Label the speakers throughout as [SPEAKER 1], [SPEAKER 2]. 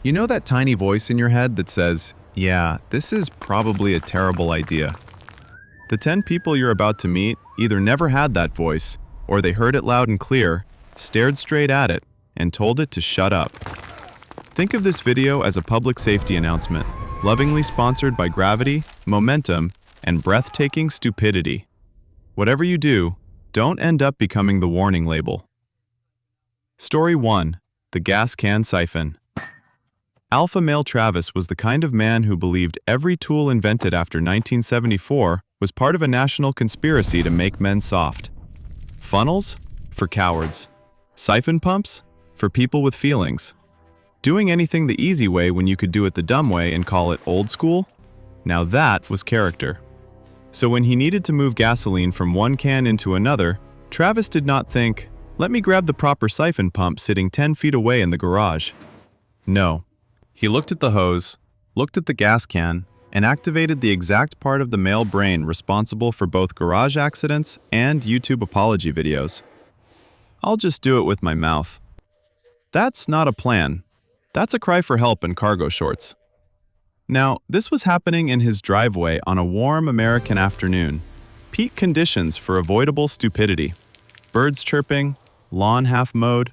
[SPEAKER 1] You know that tiny voice in your head that says, yeah, this is probably a terrible idea. The 10 people you're about to meet either never had that voice, or they heard it loud and clear, stared straight at it, and told it to shut up. Think of this video as a public safety announcement, lovingly sponsored by gravity, momentum, and breathtaking stupidity. Whatever you do, don't end up becoming the warning label. Story 1. The Gas Can Siphon. Alpha male Travis was the kind of man who believed every tool invented after 1974 was part of a national conspiracy to make men soft. Funnels? For cowards. Siphon pumps? For people with feelings. Doing anything the easy way when you could do it the dumb way and call it old school? Now that was character. So when he needed to move gasoline from one can into another, Travis did not think, let me grab the proper siphon pump sitting 10 feet away in the garage. No. He looked at the hose, looked at the gas can, and activated the exact part of the male brain responsible for both garage accidents and YouTube apology videos. I'll just do it with my mouth. That's not a plan. That's a cry for help in cargo shorts. Now, this was happening in his driveway on a warm American afternoon. Peak conditions for avoidable stupidity. Birds chirping, lawn half mowed,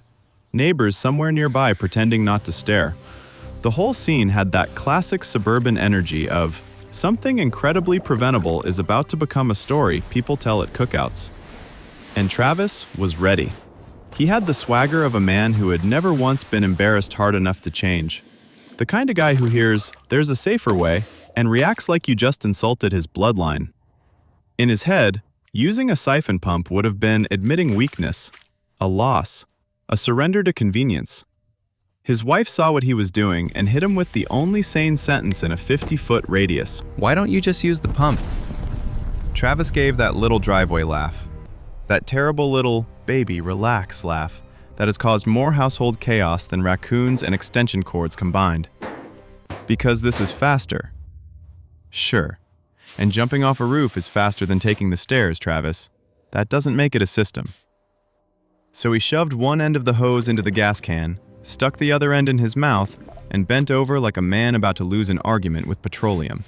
[SPEAKER 1] neighbors somewhere nearby pretending not to stare. The whole scene had that classic suburban energy of something incredibly preventable is about to become a story people tell at cookouts. And Travis was ready. He had the swagger of a man who had never once been embarrassed hard enough to change. The kind of guy who hears, there's a safer way, and reacts like you just insulted his bloodline. In his head, using a siphon pump would have been admitting weakness, a loss, a surrender to convenience. His wife saw what he was doing and hit him with the only sane sentence in a 50-foot radius.
[SPEAKER 2] Why don't you just use the pump?
[SPEAKER 1] Travis gave that little driveway laugh. That terrible little, baby, relax laugh that has caused more household chaos than raccoons and extension cords combined. Because this is faster. Sure. And jumping off a roof is faster than taking the stairs, Travis. That doesn't make it a system. So he shoved one end of the hose into the gas can, stuck the other end in his mouth, and bent over like a man about to lose an argument with petroleum.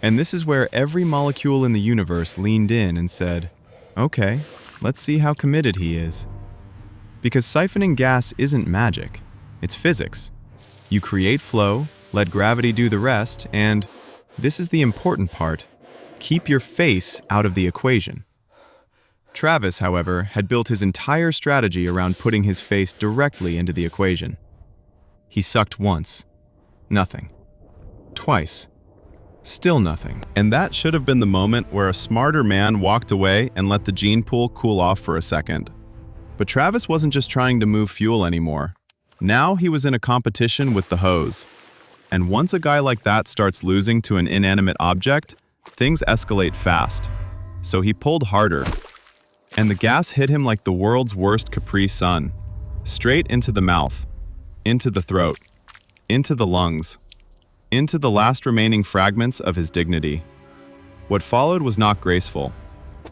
[SPEAKER 1] And this is where every molecule in the universe leaned in and said, okay, let's see how committed he is. Because siphoning gas isn't magic, it's physics. You create flow, let gravity do the rest, and, this is the important part, keep your face out of the equation. Travis, however, had built his entire strategy around putting his face directly into the equation. He sucked once. Nothing. Twice. Still nothing. And that should have been the moment where a smarter man walked away and let the gene pool cool off for a second. But Travis wasn't just trying to move fuel anymore. Now he was in a competition with the hose. And once a guy like that starts losing to an inanimate object, things escalate fast. So he pulled harder. And the gas hit him like the world's worst Capri Sun. Straight into the mouth, into the throat, into the lungs, into the last remaining fragments of his dignity. What followed was not graceful.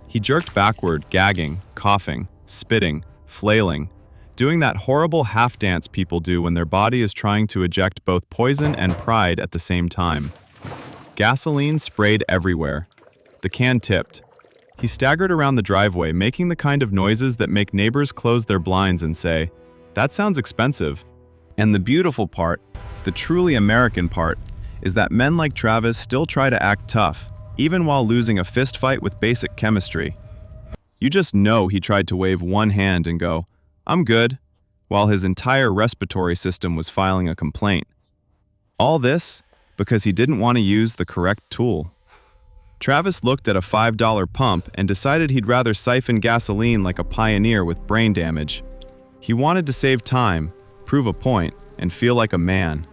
[SPEAKER 1] He jerked backward, gagging, coughing, spitting, flailing, doing that horrible half-dance people do when their body is trying to eject both poison and pride at the same time. Gasoline sprayed everywhere. The can tipped. He staggered around the driveway, making the kind of noises that make neighbors close their blinds and say, that sounds expensive. And the beautiful part, the truly American part, is that men like Travis still try to act tough, even while losing a fist fight with basic chemistry. You just know he tried to wave one hand and go, I'm good, while his entire respiratory system was filing a complaint. All this because he didn't want to use the correct tool. Travis looked at a $5 pump and decided he'd rather siphon gasoline like a pioneer with brain damage. He wanted to save time, prove a point, and feel like a man.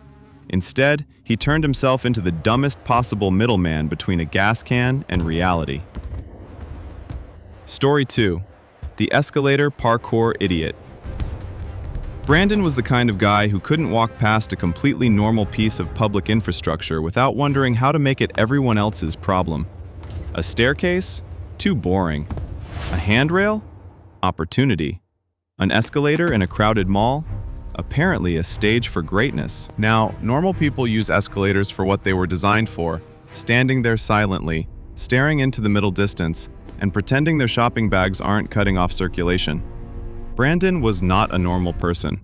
[SPEAKER 1] Instead, he turned himself into the dumbest possible middleman between a gas can and reality. Story 2. The Escalator Parkour Idiot. Brandon was the kind of guy who couldn't walk past a completely normal piece of public infrastructure without wondering how to make it everyone else's problem. A staircase? Too boring. A handrail? Opportunity. An escalator in a crowded mall? apparently a stage for greatness. Now, normal people use escalators for what they were designed for, standing there silently, staring into the middle distance, and pretending their shopping bags aren't cutting off circulation. Brandon was not a normal person.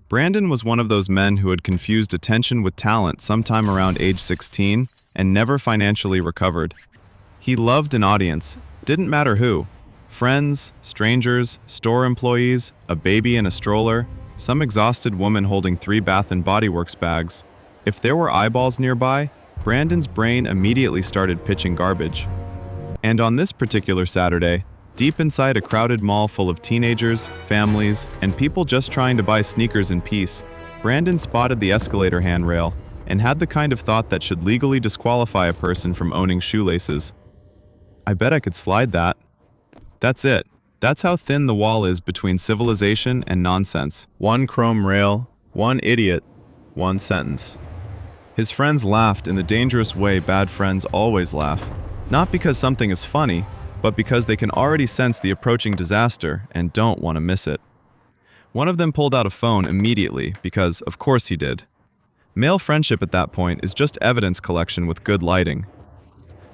[SPEAKER 1] Brandon was one of those men who had confused attention with talent sometime around age 16 and never financially recovered. He loved an audience, didn't matter who. Friends, strangers, store employees, a baby in a stroller, some exhausted woman holding 3 Bath & Body Works bags. If there were eyeballs nearby, Brandon's brain immediately started pitching garbage. And on this particular Saturday, deep inside a crowded mall full of teenagers, families, and people just trying to buy sneakers in peace, Brandon spotted the escalator handrail and had the kind of thought that should legally disqualify a person from owning shoelaces. I bet I could slide that. That's it. That's how thin the wall is between civilization and nonsense. One chrome rail, one idiot, one sentence. His friends laughed in the dangerous way bad friends always laugh. Not because something is funny, but because they can already sense the approaching disaster and don't want to miss it. One of them pulled out a phone immediately because, of course he did. Male friendship at that point is just evidence collection with good lighting.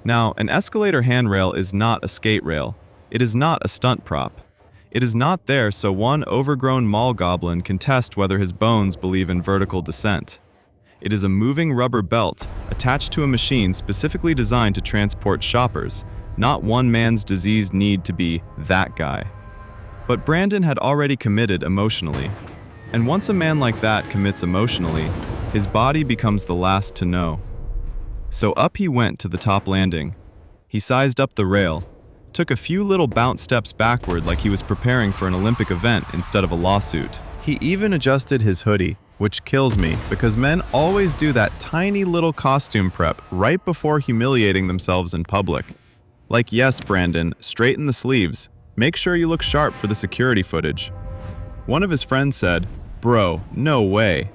[SPEAKER 1] Now, an escalator handrail is not a skate rail. It is not a stunt prop. It is not there so one overgrown mall goblin can test whether his bones believe in vertical descent. It is a moving rubber belt attached to a machine specifically designed to transport shoppers, not one man's diseased need to be that guy. But Brandon had already committed emotionally. And once a man like that commits emotionally, his body becomes the last to know. So up he went to the top landing. He sized up the rail, took a few little bounce steps backward like he was preparing for an Olympic event instead of a lawsuit. He even adjusted his hoodie, which kills me because men always do that tiny little costume prep right before humiliating themselves in public. Like, yes, Brandon, straighten the sleeves. Make sure you look sharp for the security footage. One of his friends said, "Bro, no way."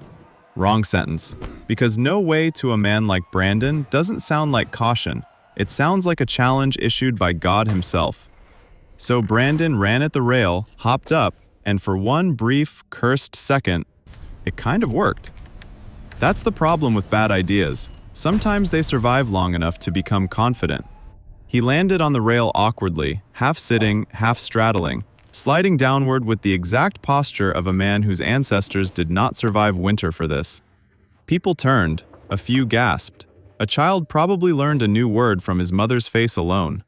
[SPEAKER 1] Wrong sentence. Because no way to a man like Brandon doesn't sound like caution. It sounds like a challenge issued by God himself. So Brandon ran at the rail, hopped up, and for one brief, cursed second, it kind of worked. That's the problem with bad ideas. Sometimes they survive long enough to become confident. He landed on the rail awkwardly, half sitting, half straddling, sliding downward with the exact posture of a man whose ancestors did not survive winter for this. People turned, a few gasped. A child probably learned a new word from his mother's face alone.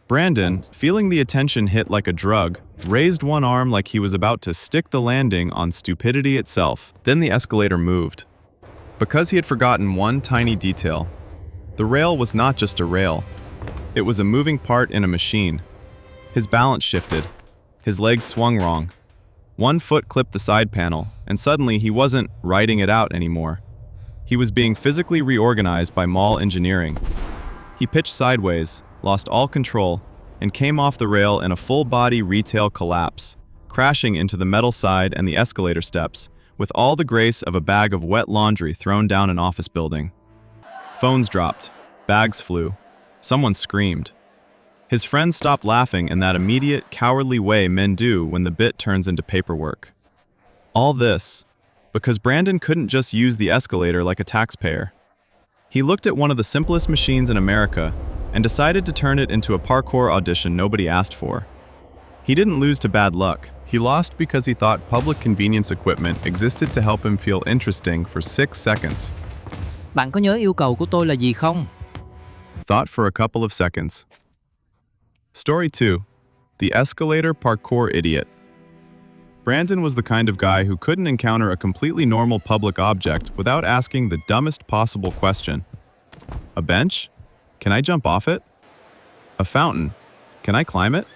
[SPEAKER 1] Brandon, feeling the attention hit like a drug, raised one arm like he was about to stick the landing on stupidity itself. Then the escalator moved. Because he had forgotten one tiny detail. The rail was not just a rail. It was a moving part in a machine. His balance shifted. His legs swung wrong. One foot clipped the side panel, and suddenly he wasn't riding it out anymore. He was being physically reorganized by mall engineering. He pitched sideways, lost all control, and came off the rail in a full-body retail collapse, crashing into the metal side and the escalator steps, with all the grace of a bag of wet laundry thrown down an office building. Phones dropped. Bags flew. Someone screamed. His friends stopped laughing in that immediate, cowardly way men do when the bit turns into paperwork. All this because Brandon couldn't just use the escalator like a taxpayer. He looked at one of the simplest machines in America and decided to turn it into a parkour audition nobody asked for. He didn't lose to bad luck. He lost because he thought public convenience equipment existed to help him feel interesting for 6 seconds.
[SPEAKER 2] Bạn có nhớ yêu cầu của tôi là gì không?
[SPEAKER 1] Thought for a couple of seconds. Story 2. The Escalator Parkour Idiot. Brandon was the kind of guy who couldn't encounter a completely normal public object without asking the dumbest possible question. A bench? Can I jump off it? A fountain? Can I climb it?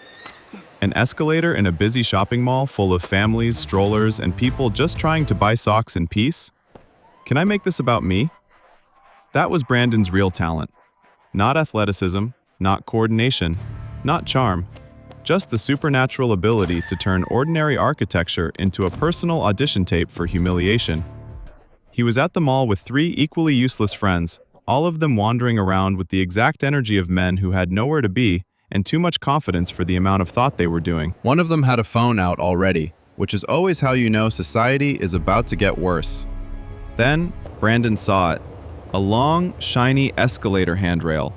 [SPEAKER 1] An escalator in a busy shopping mall full of families, strollers, and people just trying to buy socks in peace? Can I make this about me? That was Brandon's real talent. Not athleticism, not coordination, not charm. Just the supernatural ability to turn ordinary architecture into a personal audition tape for humiliation. He was at the mall with 3 equally useless friends, all of them wandering around with the exact energy of men who had nowhere to be and too much confidence for the amount of thought they were doing. One of them had a phone out already, which is always how you know society is about to get worse. Then, Brandon saw it, a long, shiny escalator handrail,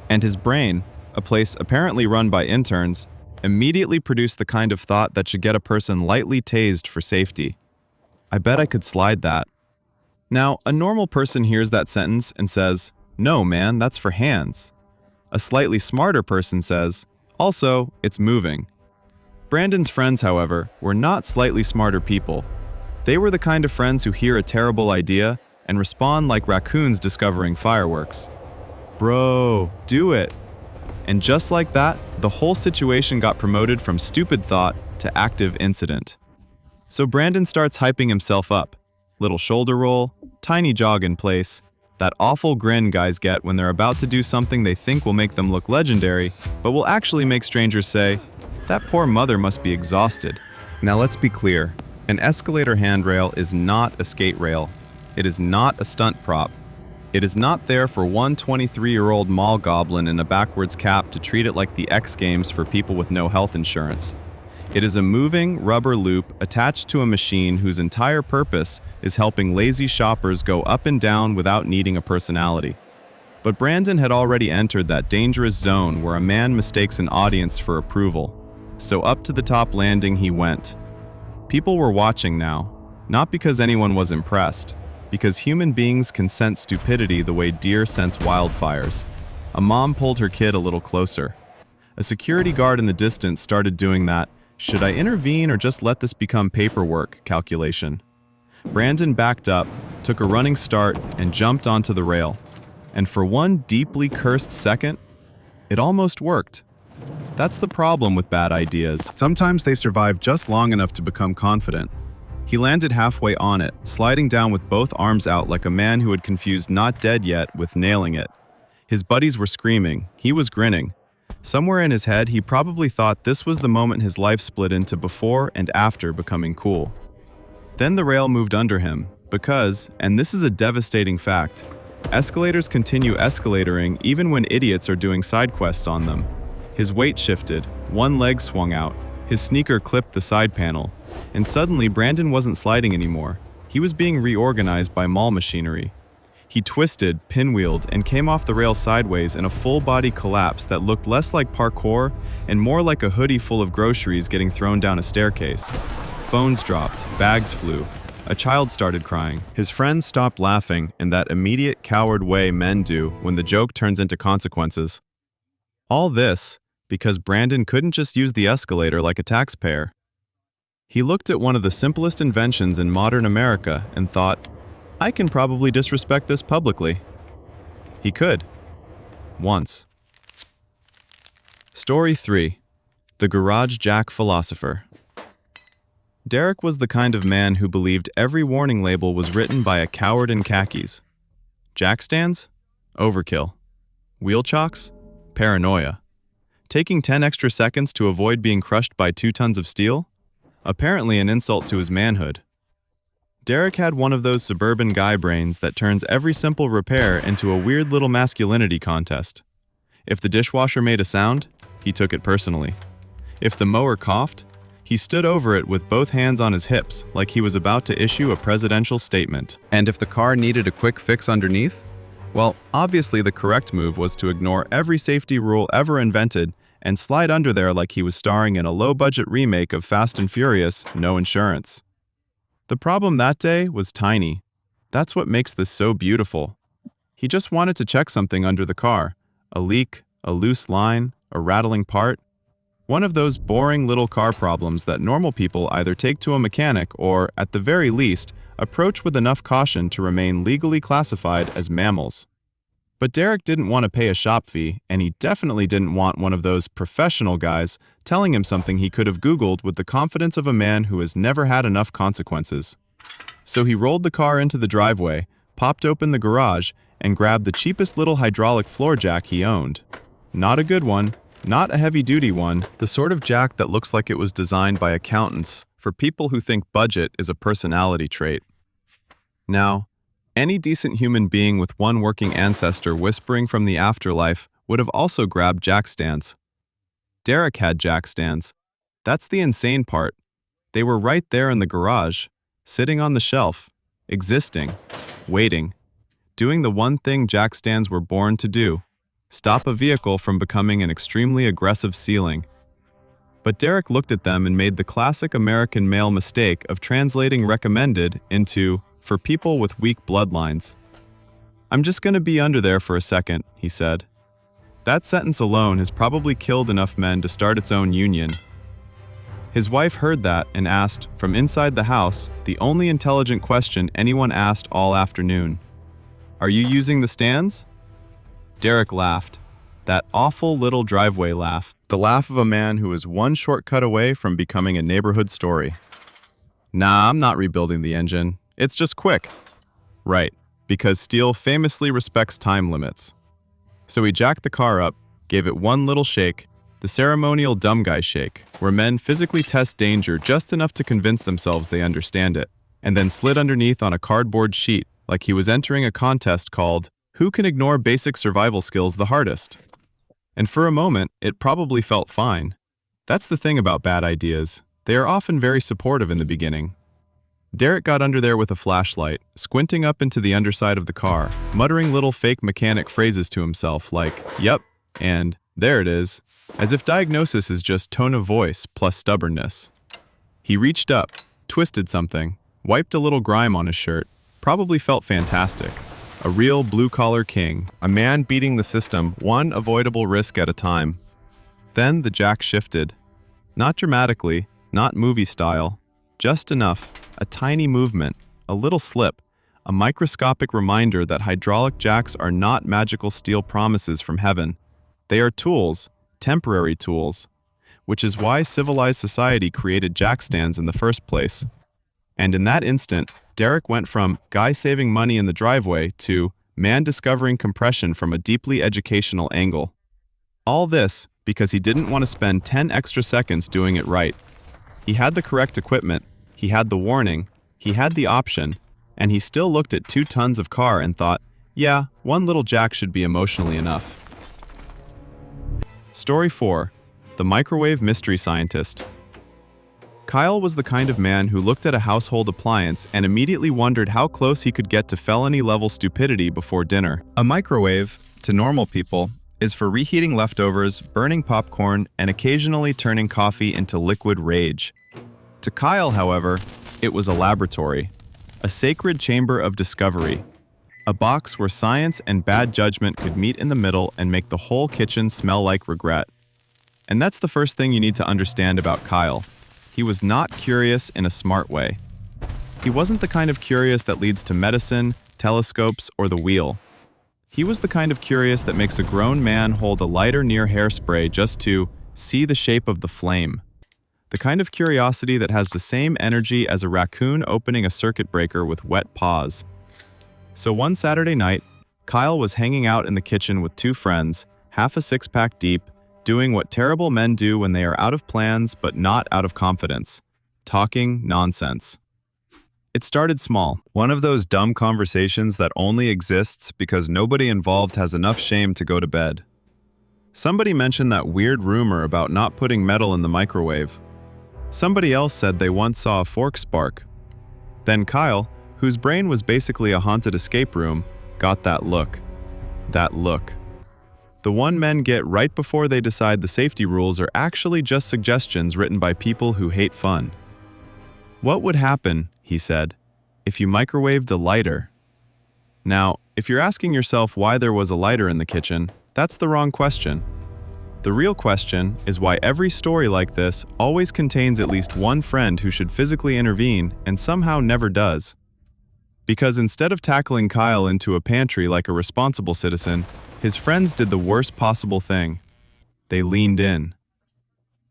[SPEAKER 1] and his brain, a place apparently run by interns, immediately produced the kind of thought that should get a person lightly tased for safety. I bet I could slide that. Now, a normal person hears that sentence and says, "No, man, that's for hands." A slightly smarter person says, "Also, it's moving." Brandon's friends, however, were not slightly smarter people. They were the kind of friends who hear a terrible idea and respond like raccoons discovering fireworks. "Bro, do it." And just like that, the whole situation got promoted from stupid thought to active incident. So Brandon starts hyping himself up. Little shoulder roll, tiny jog in place, that awful grin guys get when they're about to do something they think will make them look legendary, but will actually make strangers say, "That poor mother must be exhausted." Now let's be clear, an escalator handrail is not a skate rail. It is not a stunt prop. It is not there for one 23-year-old mall goblin in a backwards cap to treat it like the X Games for people with no health insurance. It is a moving rubber loop attached to a machine whose entire purpose is helping lazy shoppers go up and down without needing a personality. But Brandon had already entered that dangerous zone where a man mistakes an audience for approval. So up to the top landing he went. People were watching now, not because anyone was impressed, because human beings can sense stupidity the way deer sense wildfires. A mom pulled her kid a little closer. A security guard in the distance started doing that "should I intervene or just let this become paperwork" calculation. Brandon backed up, took a running start, and jumped onto the rail. And for one deeply cursed second, it almost worked. That's the problem with bad ideas. Sometimes they survive just long enough to become confident. He landed halfway on it, sliding down with both arms out like a man who had confused "not dead yet" with "nailing it." His buddies were screaming. He was grinning. Somewhere in his head, he probably thought this was the moment his life split into before and after becoming cool. Then the rail moved under him, because, and this is a devastating fact, escalators continue escalatoring even when idiots are doing side quests on them. His weight shifted, one leg swung out, his sneaker clipped the side panel, and suddenly Brandon wasn't sliding anymore. He was being reorganized by mall machinery. He twisted, pinwheeled, and came off the rail sideways in a full-body collapse that looked less like parkour and more like a hoodie full of groceries getting thrown down a staircase. Phones dropped, bags flew. A child started crying. His friends stopped laughing in that immediate coward way men do when the joke turns into consequences. All this because Brandon couldn't just use the escalator like a taxpayer. He looked at one of the simplest inventions in modern America and thought, "I can probably disrespect this publicly." He could. Once. Story 3. The Garage Jack Philosopher. Derek was the kind of man who believed every warning label was written by a coward in khakis. Jack stands? Overkill. Wheel chocks? Paranoia. Taking 10 extra seconds to avoid being crushed by 2 tons of steel? Apparently an insult to his manhood. Derek had one of those suburban guy brains that turns every simple repair into a weird little masculinity contest. If the dishwasher made a sound, he took it personally. If the mower coughed, he stood over it with both hands on his hips like he was about to issue a presidential statement. And if the car needed a quick fix underneath, well, obviously the correct move was to ignore every safety rule ever invented and slide under there like he was starring in a low-budget remake of Fast and Furious, No Insurance. The problem that day was tiny. That's what makes this so beautiful. He just wanted to check something under the car. A leak, a loose line, a rattling part. One of those boring little car problems that normal people either take to a mechanic or, at the very least, approach with enough caution to remain legally classified as mammals. But Derek didn't want to pay a shop fee, and he definitely didn't want one of those professional guys telling him something he could have Googled with the confidence of a man who has never had enough consequences. So he rolled the car into the driveway, popped open the garage, and grabbed the cheapest little hydraulic floor jack he owned. Not a good one, not a heavy-duty one, the sort of jack that looks like it was designed by accountants for people who think budget is a personality trait. Now, any decent human being with one working ancestor whispering from the afterlife would have also grabbed jack stands. Derek had jack stands. That's the insane part. They were right there in the garage, sitting on the shelf, existing, waiting, doing the one thing jack stands were born to do: stop a vehicle from becoming an extremely aggressive ceiling. But Derek looked at them and made the classic American male mistake of translating recommended into for people with weak bloodlines. "I'm just going to be under there for a second," he said. That sentence alone has probably killed enough men to start its own union. His wife heard that and asked, from inside the house, the only intelligent question anyone asked all afternoon: "Are you using the stands?" Derek laughed. That awful little driveway laugh. The laugh of a man who is one shortcut away from becoming a neighborhood story. "Nah, I'm not rebuilding the engine. It's just quick." Right, because steel famously respects time limits. So he jacked the car up, gave it one little shake, the ceremonial dumb guy shake, where men physically test danger just enough to convince themselves they understand it, and then slid underneath on a cardboard sheet like he was entering a contest called "Who Can Ignore Basic Survival Skills the Hardest?" And for a moment, it probably felt fine. That's the thing about bad ideas. They are often very supportive in the beginning. Derek got under there with a flashlight, squinting up into the underside of the car, muttering little fake mechanic phrases to himself like, "Yep," and "There it is," as if diagnosis is just tone of voice plus stubbornness. He reached up, twisted something, wiped a little grime on his shirt, probably felt fantastic. A real blue-collar king, a man beating the system one avoidable risk at a time. Then the jack shifted. Not dramatically, not movie style, just enough, a tiny movement, a little slip, a microscopic reminder that hydraulic jacks are not magical steel promises from heaven. They are tools, temporary tools, which is why civilized society created jack stands in the first place. And in that instant, Derek went from guy saving money in the driveway to man discovering compression from a deeply educational angle. All this because he didn't want to spend 10 extra seconds doing it right. He had the correct equipment, he had the warning, he had the option, and he still looked at 2 tons of car and thought, yeah, one little jack should be emotionally enough. Story 4. The Microwave Mystery Scientist. Kyle was the kind of man who looked at a household appliance and immediately wondered how close he could get to felony-level stupidity before dinner. A microwave, to normal people, is for reheating leftovers, burning popcorn, and occasionally turning coffee into liquid rage. To Kyle, however, it was a laboratory, a sacred chamber of discovery, a box where science and bad judgment could meet in the middle and make the whole kitchen smell like regret. And that's the first thing you need to understand about Kyle. He was not curious in a smart way. He wasn't the kind of curious that leads to medicine, telescopes, or the wheel. He was the kind of curious that makes a grown man hold a lighter near hairspray just to see the shape of the flame. The kind of curiosity that has the same energy as a raccoon opening a circuit breaker with wet paws. So one Saturday night, Kyle was hanging out in the kitchen with 2 friends, half a six-pack deep, doing what terrible men do when they are out of plans but not out of confidence. Talking nonsense. It started small. One of those dumb conversations that only exists because nobody involved has enough shame to go to bed. Somebody mentioned that weird rumor about not putting metal in the microwave. Somebody else said they once saw a fork spark. Then Kyle, whose brain was basically a haunted escape room, got that look. That look. The one men get right before they decide the safety rules are actually just suggestions written by people who hate fun. What would happen, he said, if you microwaved a lighter? Now, if you're asking yourself why there was a lighter in the kitchen, that's the wrong question. The real question is why every story like this always contains at least one friend who should physically intervene and somehow never does. Because instead of tackling Kyle into a pantry like a responsible citizen, his friends did the worst possible thing. They leaned in.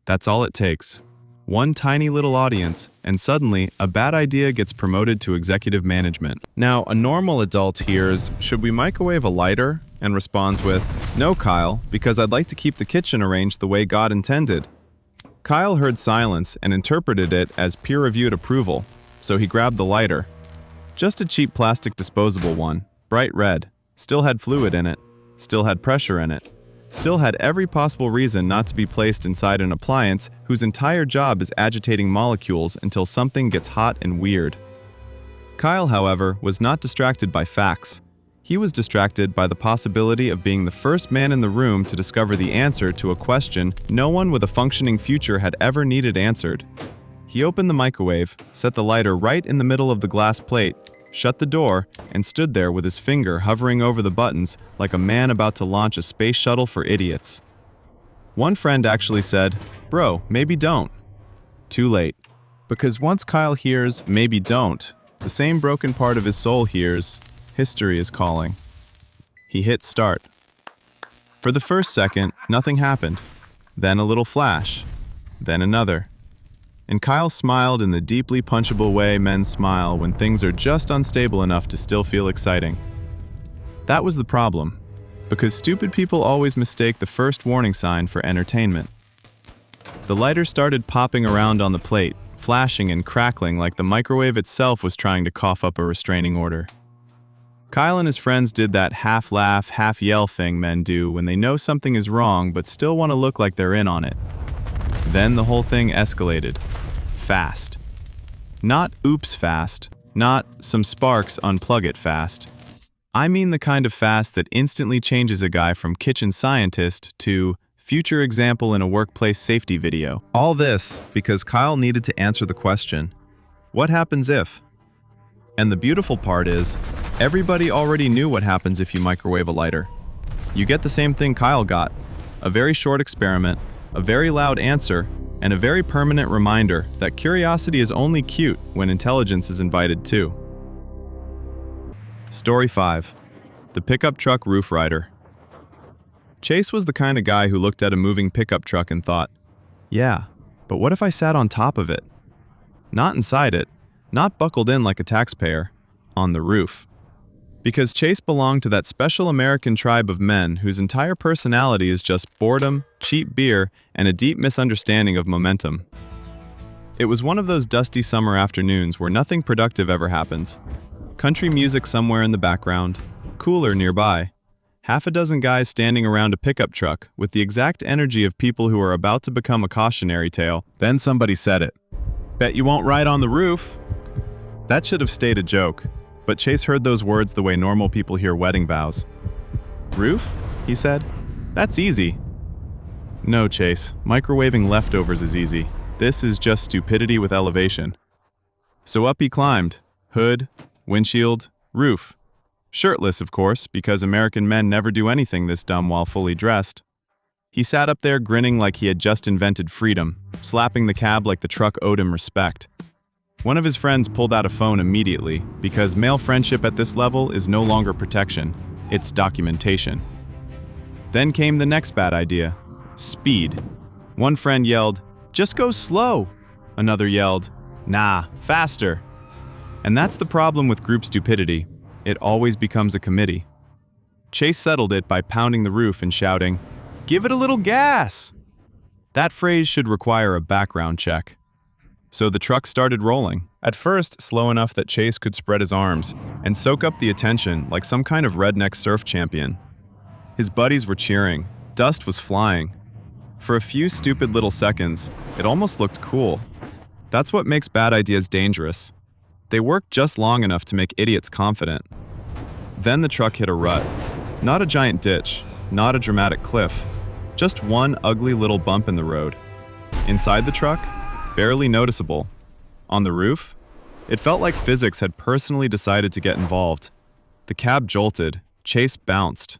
[SPEAKER 1] That's all it takes. One tiny little audience, and suddenly, a bad idea gets promoted to executive management. Now, a normal adult hears, "Should we microwave a lighter?" and responds with, "No, Kyle, because I'd like to keep the kitchen arranged the way God intended." Kyle heard silence and interpreted it as peer-reviewed approval, so he grabbed the lighter. Just a cheap plastic disposable one, bright red, still had fluid in it, still had pressure in it, still had every possible reason not to be placed inside an appliance whose entire job is agitating molecules until something gets hot and weird. Kyle, however, was not distracted by facts. He was distracted by the possibility of being the first man in the room to discover the answer to a question no one with a functioning future had ever needed answered. He opened the microwave, set the lighter right in the middle of the glass plate, shut the door, and stood there with his finger hovering over the buttons like a man about to launch a space shuttle for idiots. One friend actually said, "Bro, maybe don't." Too late. Because once Kyle hears, "maybe don't," the same broken part of his soul hears, "history is calling." He hit start. For the first second, nothing happened. Then a little flash. Then another. And Kyle smiled in the deeply punchable way men smile when things are just unstable enough to still feel exciting. That was the problem, because stupid people always mistake the first warning sign for entertainment. The lighter started popping around on the plate, flashing and crackling like the microwave itself was trying to cough up a restraining order. Kyle and his friends did that half-laugh, half-yell thing men do when they know something is wrong but still want to look like they're in on it. Then the whole thing escalated. Fast. Not oops fast, not some sparks unplug it fast. I mean the kind of fast that instantly changes a guy from kitchen scientist to future example in a workplace safety video. All this because Kyle needed to answer the question, what happens if? And the beautiful part is, everybody already knew what happens if you microwave a lighter. You get the same thing Kyle got, a very short experiment, a very loud answer, and a very permanent reminder that curiosity is only cute when intelligence is invited too. Story 5. The Pickup Truck Roof Rider. Chase was the kind of guy who looked at a moving pickup truck and thought, yeah, but what if I sat on top of it? Not inside it, not buckled in like a taxpayer, on the roof. Because Chase belonged to that special American tribe of men whose entire personality is just boredom, cheap beer, and a deep misunderstanding of momentum. It was one of those dusty summer afternoons where nothing productive ever happens. Country music somewhere in the background, cooler nearby, half a dozen guys standing around a pickup truck with the exact energy of people who are about to become a cautionary tale. Then somebody said it. Bet you won't ride on the roof. That should have stayed a joke. But Chase heard those words the way normal people hear wedding vows. Roof? He said. That's easy. No, Chase. Microwaving leftovers is easy. This is just stupidity with elevation. So up he climbed. Hood, windshield, roof. Shirtless, of course, because American men never do anything this dumb while fully dressed. He sat up there grinning like he had just invented freedom, slapping the cab like the truck owed him respect. One of his friends pulled out a phone immediately because male friendship at this level is no longer protection, it's documentation. Then came the next bad idea, speed. One friend yelled, "Just go slow." Another yelled, "Nah, faster." And that's the problem with group stupidity. It always becomes a committee. Chase settled it by pounding the roof and shouting, "Give it a little gas!" That phrase should require a background check. So the truck started rolling. At first, slow enough that Chase could spread his arms and soak up the attention like some kind of redneck surf champion. His buddies were cheering. Dust was flying. For a few stupid little seconds, it almost looked cool. That's what makes bad ideas dangerous. They work just long enough to make idiots confident. Then the truck hit a rut. Not a giant ditch, not a dramatic cliff, just one ugly little bump in the road. Inside the truck, barely noticeable. On the roof, it felt like physics had personally decided to get involved. The cab jolted, Chase bounced.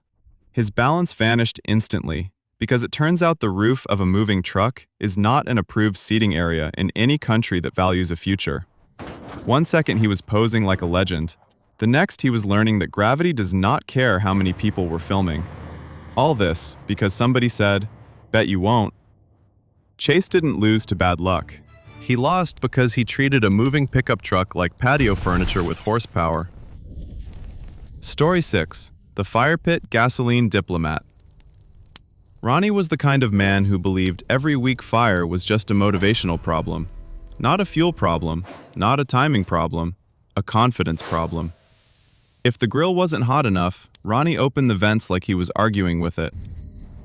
[SPEAKER 1] His balance vanished instantly, because it turns out the roof of a moving truck is not an approved seating area in any country that values a future. One second he was posing like a legend. The next he was learning that gravity does not care how many people were filming. All this because somebody said, "Bet you won't." Chase didn't lose to bad luck. He lost because he treated a moving pickup truck like patio furniture with horsepower. Story 6. The Fire Pit Gasoline Diplomat. Ronnie was the kind of man who believed every weak fire was just a motivational problem. Not a fuel problem, not a timing problem, a confidence problem. If the grill wasn't hot enough, Ronnie opened the vents like he was arguing with it.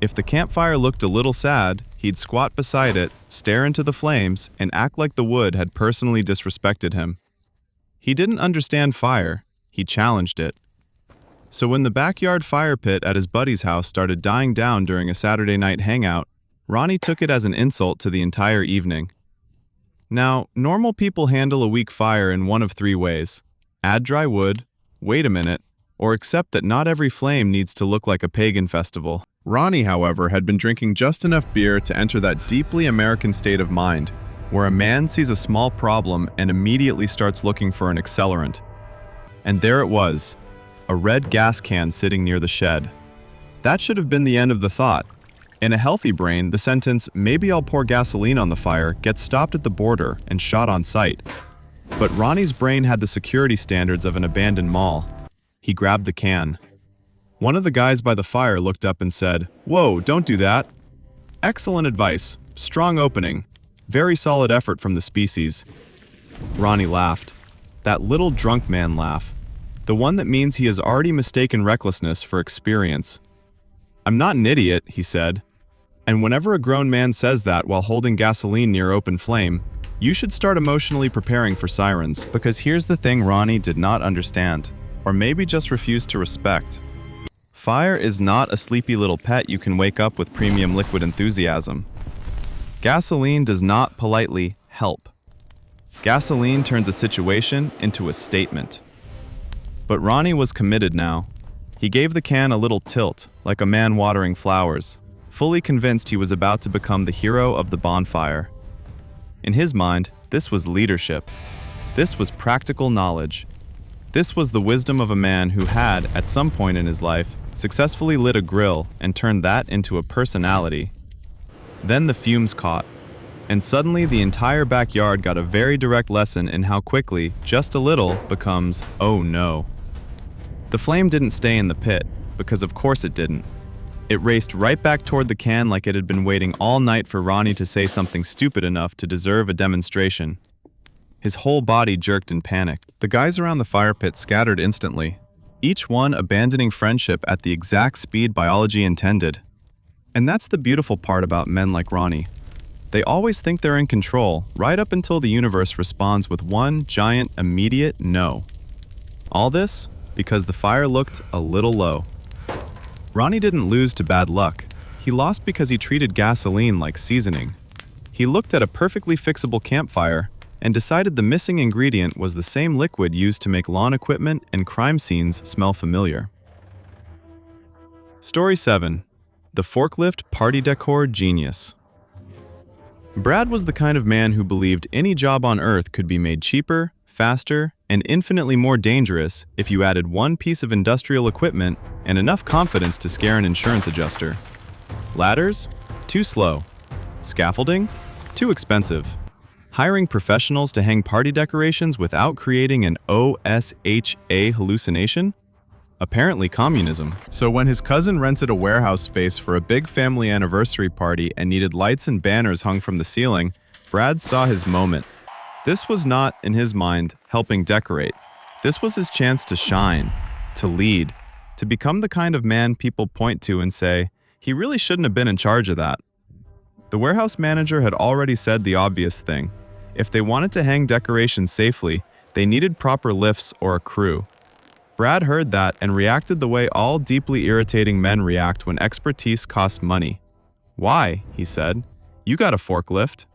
[SPEAKER 1] If the campfire looked a little sad, he'd squat beside it, stare into the flames, and act like the wood had personally disrespected him. He didn't understand fire, he challenged it. So when the backyard fire pit at his buddy's house started dying down during a Saturday night hangout, Ronnie took it as an insult to the entire evening. Now, normal people handle a weak fire in one of three ways: add dry wood, wait a minute, or accept that not every flame needs to look like a pagan festival. Ronnie, however, had been drinking just enough beer to enter that deeply American state of mind, where a man sees a small problem and immediately starts looking for an accelerant. And there it was, a red gas can sitting near the shed. That should have been the end of the thought. In a healthy brain, the sentence, "maybe I'll pour gasoline on the fire," gets stopped at the border and shot on sight. But Ronnie's brain had the security standards of an abandoned mall. He grabbed the can. One of the guys by the fire looked up and said, "Whoa, don't do that." Excellent advice. Strong opening. Very solid effort from the species. Ronnie laughed. That little drunk man laugh. The one that means he has already mistaken recklessness for experience. "I'm not an idiot," he said. And whenever a grown man says that while holding gasoline near open flame, you should start emotionally preparing for sirens. Because here's the thing Ronnie did not understand, or maybe just refused to respect. Fire is not a sleepy little pet you can wake up with premium liquid enthusiasm. Gasoline does not politely help. Gasoline turns a situation into a statement. But Ronnie was committed now. He gave the can a little tilt, like a man watering flowers, fully convinced he was about to become the hero of the bonfire. In his mind, this was leadership. This was practical knowledge. This was the wisdom of a man who had, at some point in his life, successfully lit a grill and turned that into a personality. Then the fumes caught, and suddenly the entire backyard got a very direct lesson in how quickly just a little becomes, oh no. The flame didn't stay in the pit, because of course it didn't. It raced right back toward the can like it had been waiting all night for Ronnie to say something stupid enough to deserve a demonstration. His whole body jerked in panic. The guys around the fire pit scattered instantly, each one abandoning friendship at the exact speed biology intended. And that's the beautiful part about men like Ronnie. They always think they're in control, right up until the universe responds with one giant, immediate no. All this because the fire looked a little low. Ronnie didn't lose to bad luck. He lost because he treated gasoline like seasoning. He looked at a perfectly fixable campfire and decided the missing ingredient was the same liquid used to make lawn equipment and crime scenes smell familiar. Story 7. The Forklift Party Decor Genius. Brad was the kind of man who believed any job on Earth could be made cheaper, faster, and infinitely more dangerous if you added one piece of industrial equipment and enough confidence to scare an insurance adjuster. Ladders? Too slow. Scaffolding? Too expensive. Hiring professionals to hang party decorations without creating an OSHA hallucination? Apparently communism. So when his cousin rented a warehouse space for a big family anniversary party and needed lights and banners hung from the ceiling, Brad saw his moment. This was not, in his mind, helping decorate. This was his chance to shine, to lead, to become the kind of man people point to and say, he really shouldn't have been in charge of that. The warehouse manager had already said the obvious thing. If they wanted to hang decorations safely, they needed proper lifts or a crew. Brad heard that and reacted the way all deeply irritating men react when expertise costs money. "Why?" he said. "You got a forklift."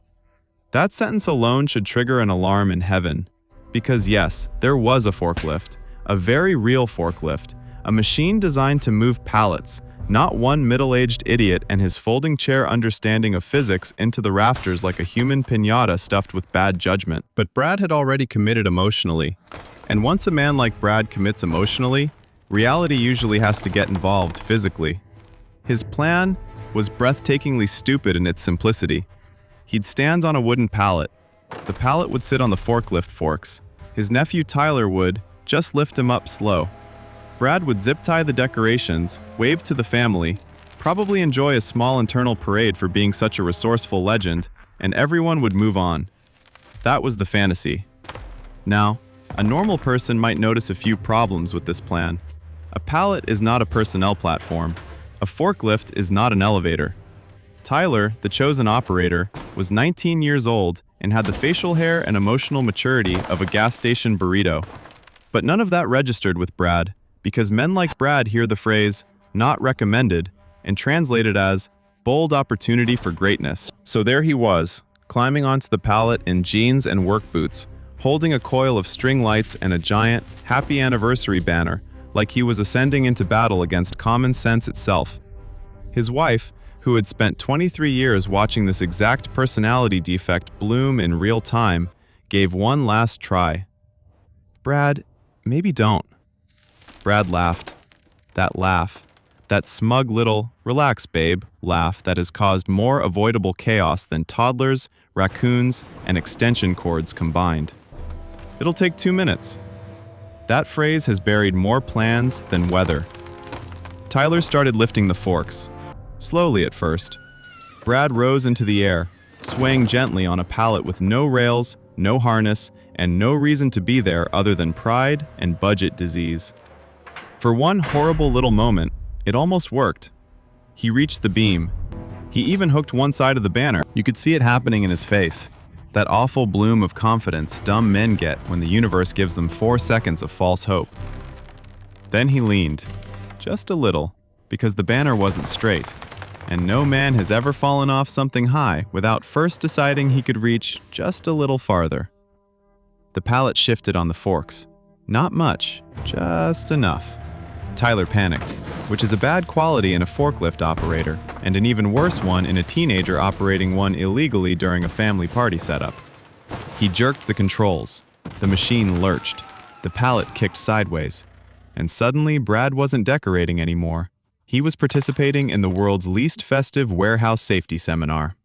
[SPEAKER 1] That sentence alone should trigger an alarm in heaven. Because yes, there was a forklift, a very real forklift, a machine designed to move pallets, not one middle-aged idiot and his folding chair understanding of physics into the rafters like a human piñata stuffed with bad judgment. But Brad had already committed emotionally. And once a man like Brad commits emotionally, reality usually has to get involved physically. His plan was breathtakingly stupid in its simplicity. He'd stand on a wooden pallet. The pallet would sit on the forklift forks. His nephew Tyler would just lift him up slow. Brad would zip tie the decorations, wave to the family, probably enjoy a small internal parade for being such a resourceful legend, and everyone would move on. That was the fantasy. Now, a normal person might notice a few problems with this plan. A pallet is not a personnel platform. A A forklift is not an elevator. Tyler, the chosen operator, was 19 years old and had the facial hair and emotional maturity of a gas station burrito. But none of that registered with Brad, because men like Brad hear the phrase, "not recommended," and translate it as, "bold opportunity for greatness." So there he was, climbing onto the pallet in jeans and work boots, holding a coil of string lights and a giant, "Happy Anniversary" banner, like he was ascending into battle against common sense itself. His wife, who had spent 23 years watching this exact personality defect bloom in real time, gave one last try. "Brad, maybe don't." Brad laughed. That laugh, that smug little, "relax, babe" laugh that has caused more avoidable chaos than toddlers, raccoons, and extension cords combined. "It'll take 2 minutes." That phrase has buried more plans than weather. Tyler started lifting the forks. Slowly at first. Brad rose into the air, swaying gently on a pallet with no rails, no harness, and no reason to be there other than pride and budget disease. For one horrible little moment, it almost worked. He reached the beam. He even hooked one side of the banner. You could see it happening in his face. That awful bloom of confidence dumb men get when the universe gives them 4 seconds of false hope. Then he leaned. Just a little, because the banner wasn't straight. And no man has ever fallen off something high without first deciding he could reach just a little farther. The pallet shifted on the forks. Not much, just enough. Tyler panicked, which is a bad quality in a forklift operator, and an even worse one in a teenager operating one illegally during a family party setup. He jerked the controls. The machine lurched. The pallet kicked sideways. And suddenly, Brad wasn't decorating anymore. He was participating in the world's least festive warehouse safety seminar.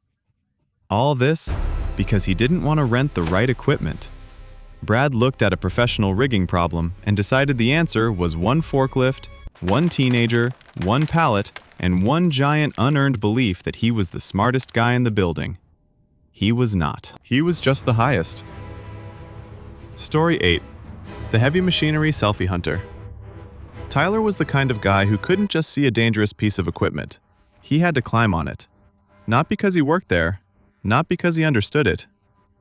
[SPEAKER 1] All this because he didn't want to rent the right equipment. Brad looked at a professional rigging problem and decided the answer was one forklift, one teenager, one pallet, and one giant unearned belief that he was the smartest guy in the building. He was not. He was just the highest. Story 8. The Heavy Machinery Selfie Hunter. Tyler was the kind of guy who couldn't just see a dangerous piece of equipment. He had to climb on it. Not because he worked there, not because he understood it,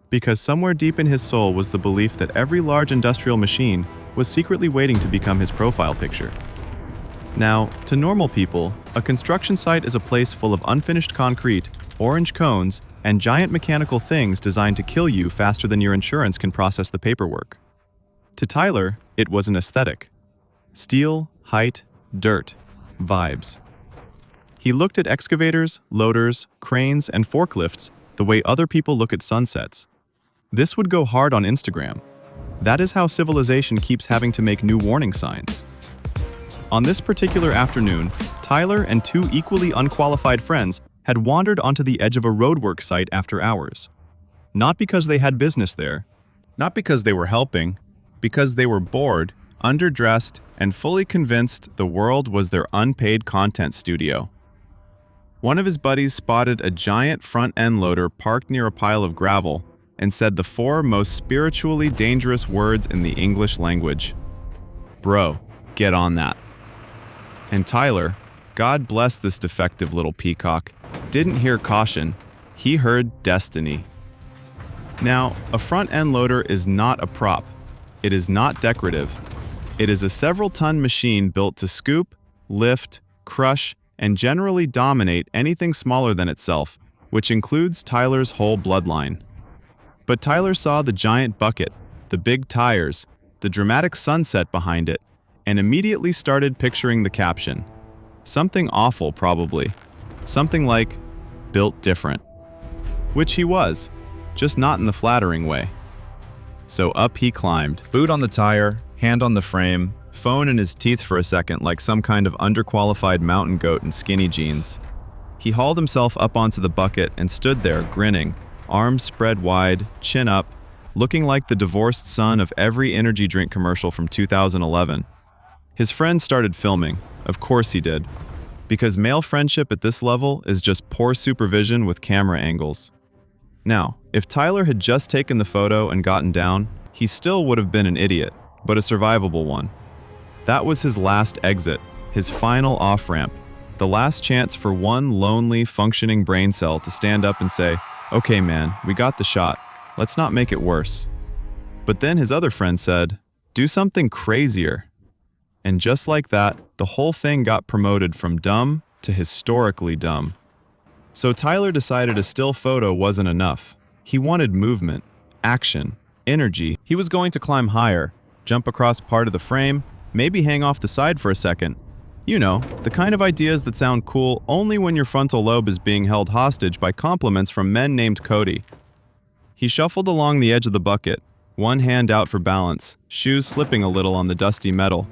[SPEAKER 1] because somewhere deep in his soul was the belief that every large industrial machine was secretly waiting to become his profile picture. Now, to normal people, a construction site is a place full of unfinished concrete, orange cones, and giant mechanical things designed to kill you faster than your insurance can process the paperwork. To Tyler, it was an aesthetic. Steel, height, dirt, vibes. He looked at excavators, loaders, cranes, and forklifts the way other people look at sunsets. This would go hard on Instagram. That is how civilization keeps having to make new warning signs. On this particular afternoon, Tyler and 2 equally unqualified friends had wandered onto the edge of a roadwork site after hours. Not because they had business there, not because they were helping, because they were bored, underdressed, and fully convinced the world was their unpaid content studio. One of his buddies spotted a giant front-end loader parked near a pile of gravel and said the 4 most spiritually dangerous words in the English language. "Bro, get on that." And Tyler, God bless this defective little peacock, didn't hear caution, he heard destiny. Now, a front-end loader is not a prop. It is not decorative. It is a several-ton machine built to scoop, lift, crush, and generally dominate anything smaller than itself, which includes Tyler's whole bloodline. But Tyler saw the giant bucket, the big tires, the dramatic sunset behind it, and immediately started picturing the caption. Something awful, probably. Something like, "Built different." Which he was, just not in the flattering way. So up he climbed, boot on the tire, hand on the frame, phone in his teeth for a second like some kind of underqualified mountain goat in skinny jeans. He hauled himself up onto the bucket and stood there, grinning, arms spread wide, chin up, looking like the divorced son of every energy drink commercial from 2011. His friend started filming. Of course he did. Because male friendship at this level is just poor supervision with camera angles. Now, if Tyler had just taken the photo and gotten down, he still would have been an idiot, but a survivable one. That was his last exit, his final off-ramp. The last chance for one lonely, functioning brain cell to stand up and say, "Okay, man, we got the shot. Let's not make it worse." But then his other friend said, "Do something crazier." And just like that, the whole thing got promoted from dumb to historically dumb. So Tyler decided a still photo wasn't enough. He wanted movement, action, energy. He was going to climb higher, jump across part of the frame, maybe hang off the side for a second. You know, the kind of ideas that sound cool only when your frontal lobe is being held hostage by compliments from men named Cody. He shuffled along the edge of the bucket, one hand out for balance, shoes slipping a little on the dusty metal.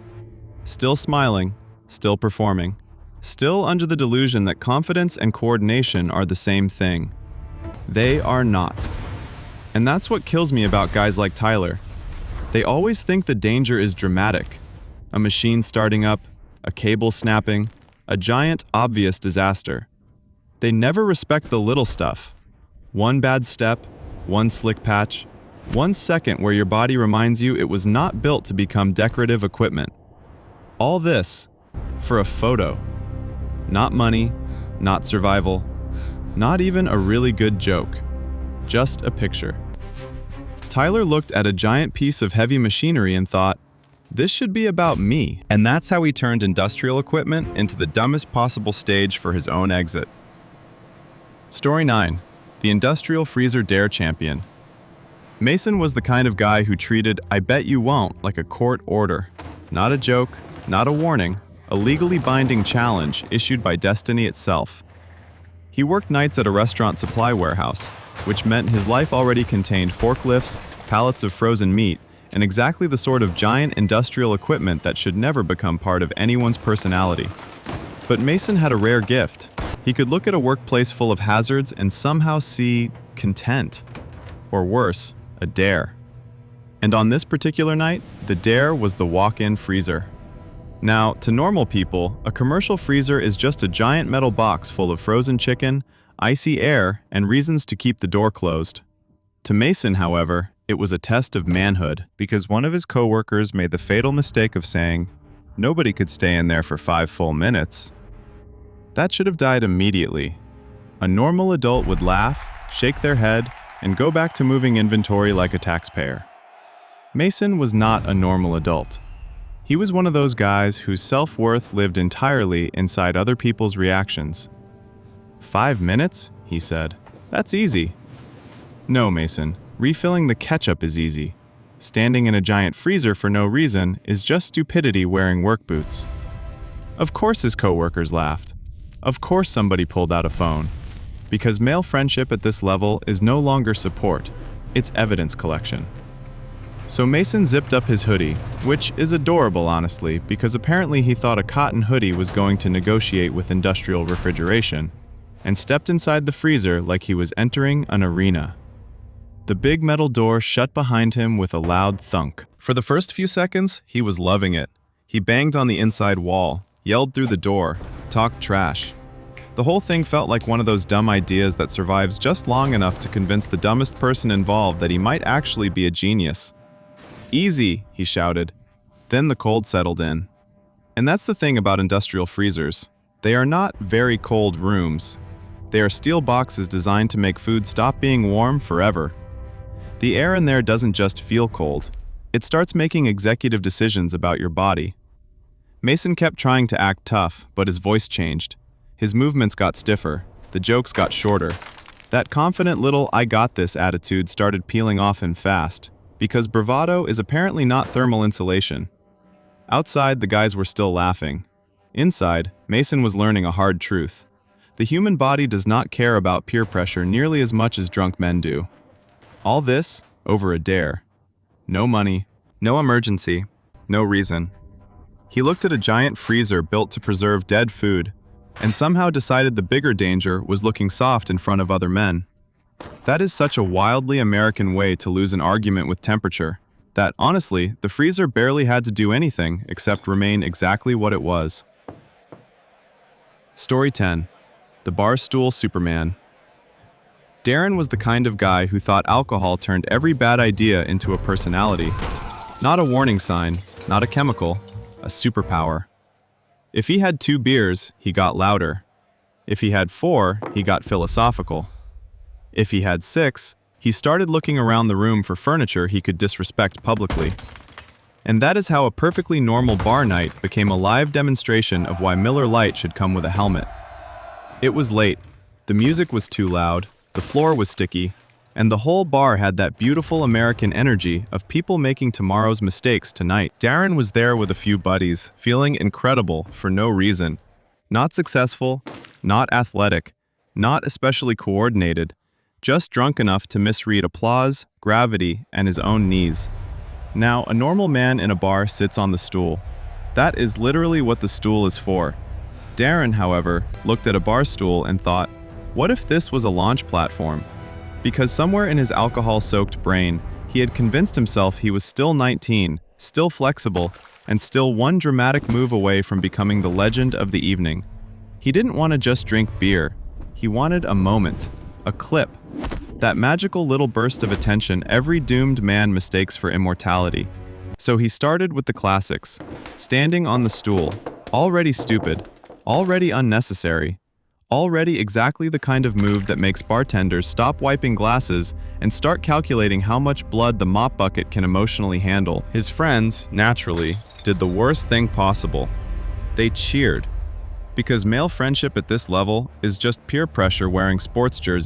[SPEAKER 1] Still smiling, still performing, still under the delusion that confidence and coordination are the same thing. They are not. And that's what kills me about guys like Tyler. They always think the danger is dramatic. A machine starting up, a cable snapping, a giant, obvious disaster. They never respect the little stuff. One bad step, one slick patch, 1 second where your body reminds you it was not built to become decorative equipment. All this for a photo. Not money, not survival, not even a really good joke. Just a picture. Tyler looked at a giant piece of heavy machinery and thought, this should be about me. And that's how he turned industrial equipment into the dumbest possible stage for his own exit. Story 9. The Industrial Freezer Dare Champion. Mason was the kind of guy who treated "I bet you won't" like a court order. Not a joke, not a warning, a legally binding challenge issued by destiny itself. He worked nights at a restaurant supply warehouse, which meant his life already contained forklifts, pallets of frozen meat, and exactly the sort of giant industrial equipment that should never become part of anyone's personality. But Mason had a rare gift. He could look at a workplace full of hazards and somehow see content. Or worse, a dare. And on this particular night, the dare was the walk-in freezer. Now, to normal people, a commercial freezer is just a giant metal box full of frozen chicken, icy air, and reasons to keep the door closed. To Mason, however, it was a test of manhood, because one of his coworkers made the fatal mistake of saying, "Nobody could stay in there for 5 full minutes." That should have died immediately. A normal adult would laugh, shake their head, and go back to moving inventory like a taxpayer. Mason was not a normal adult. He was one of those guys whose self-worth lived entirely inside other people's reactions. 5 minutes? He said. That's easy. No, Mason. Refilling the ketchup is easy. Standing in a giant freezer for no reason is just stupidity wearing work boots. Of course his coworkers laughed. Of course somebody pulled out a phone. Because male friendship at this level is no longer support, it's evidence collection. So Mason zipped up his hoodie, which is adorable honestly, because apparently he thought a cotton hoodie was going to negotiate with industrial refrigeration, and stepped inside the freezer like he was entering an arena. The big metal door shut behind him with a loud thunk. For the first few seconds, he was loving it. He banged on the inside wall, yelled through the door, talked trash. The whole thing felt like one of those dumb ideas that survives just long enough to convince the dumbest person involved that he might actually be a genius. "Easy," he shouted. Then the cold settled in. And that's the thing about industrial freezers. They are not very cold rooms. They are steel boxes designed to make food stop being warm forever. The air in there doesn't just feel cold. It starts making executive decisions about your body. Mason kept trying to act tough, but his voice changed. His movements got stiffer. The jokes got shorter. That confident little "I got this" attitude started peeling off him fast, because bravado is apparently not thermal insulation. Outside, the guys were still laughing. Inside, Mason was learning a hard truth. The human body does not care about peer pressure nearly as much as drunk men do. All this over a dare. No money, no emergency, no reason. He looked at a giant freezer built to preserve dead food, and somehow decided the bigger danger was looking soft in front of other men. That is such a wildly American way to lose an argument with temperature, that, honestly, the freezer barely had to do anything except remain exactly what it was. Story 10. The Barstool Superman. Darren was the kind of guy who thought alcohol turned every bad idea into a personality. Not a warning sign, not a chemical, a superpower. If he had 2 beers, he got louder. If he had 4, he got philosophical. If he had 6, he started looking around the room for furniture he could disrespect publicly. And that is how a perfectly normal bar night became a live demonstration of why Miller Lite should come with a helmet. It was late, the music was too loud, the floor was sticky, and the whole bar had that beautiful American energy of people making tomorrow's mistakes tonight. Darren was there with a few buddies, feeling incredible for no reason. Not successful, not athletic, not especially coordinated, just drunk enough to misread applause, gravity, and his own knees. Now, a normal man in a bar sits on the stool. That is literally what the stool is for. Darren, however, looked at a bar stool and thought, what if this was a launch platform? Because somewhere in his alcohol-soaked brain, he had convinced himself he was still 19, still flexible, and still one dramatic move away from becoming the legend of the evening. He didn't want to just drink beer. He wanted a moment, a clip, that magical little burst of attention every doomed man mistakes for immortality. So he started with the classics, standing on the stool, already stupid, already unnecessary, already exactly the kind of move that makes bartenders stop wiping glasses and start calculating how much blood the mop bucket can emotionally handle. His friends, naturally, did the worst thing possible. They cheered. Because male friendship at this level is just peer pressure wearing sports jerseys.